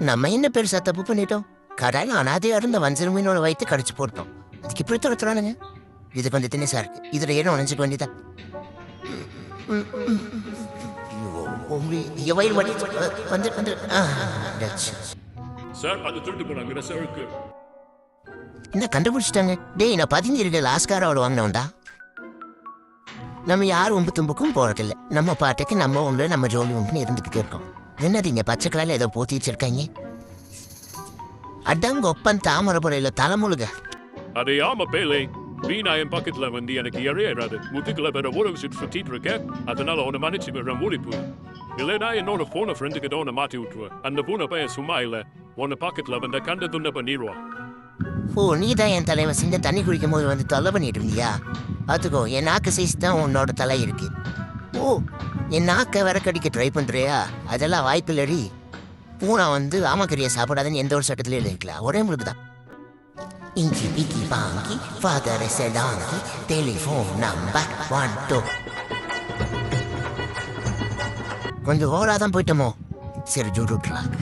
நம்ம என்ன பெருசா தப்பு பண்ணிட்டோம்? கடையில் அனாதையா இருந்த வஞ்சர மீனோட வயிற்று கடிச்சு போட்டோம். அதுக்கு இப்படி துரத்துறானுங்க. இது கொஞ்சம் தினசா இருக்கு. இதுல ஏனும் உணஞ்சிக்க வேண்டியதான். வயிறு வலி வந்து வந்து சார் அது திருட்டு போனாங்க சாருக்கு. என்ன கண்டுபிடிச்சிட்டாங்க? டேய், நான் 17 ஆஸ்காரோட வாங்கினவன்டா. நம்ம யார் உம்பு தும்புக்கும் போறதில்லை. நம்ம பாட்டுக்கு நம்ம உங்களை நம்ம ஜோலி உம்புன்னு இருந்துக்கிட்டே இருக்கோம். என்னது இங்க பச்சை கலர்ல ஏதோ போத்தி வச்சிருக்காங்க. அடங்க ஒப்பன் தாமரை புறையில தலைமுழுக. அதே ஆமா பேலே, வீணா என் பக்கத்துல வந்து எனக்கு இறையாது முத்துக்களை வேற ஊற சுத்திட்டு இருக்கேன். அதனால உன்னை மன்னிச்சு வேற மூடிப்பு. இல்லைனா என்னோட போன ஃப்ரெண்டுக்கு தான் உன்னை மாற்றி விட்டுருவேன். அந்த பூனை பையன் சும்மா இல்லை, உன்னை பக்கத்துல வந்து கண்ட துண்ண பண்ணிடுவான். ஓ, நீ தான் என் தலைவன் சின்ன தண்ணி குடிக்கும் போது வந்து தொலை பண்ணிட்டு இருந்தியா? பார்த்துக்கோ, என் நாக்கு சைஸ் தான் உன்னோட தலை இருக்கு. ஓ, என் நாக்கை வர கடிக்க ட்ரை பண்றியா? அதெல்லாம் வாய்ப்பில்லடி. பூனை வந்து ஆமக்கரியை சாப்பிடாதுன்னு எந்த ஒரு சட்டத்திலையும் இருக்கலாம். ஒரே முழுக்கு தான். இஞ்சி பிக்கி பாங்கி ஃபாதர் செடாங்கி டெலிஃபோன் நம்பர் 12. கொஞ்சம் ஓவராக தான் போயிட்டோமோ? சரி, ஜூடு ட்ராக்.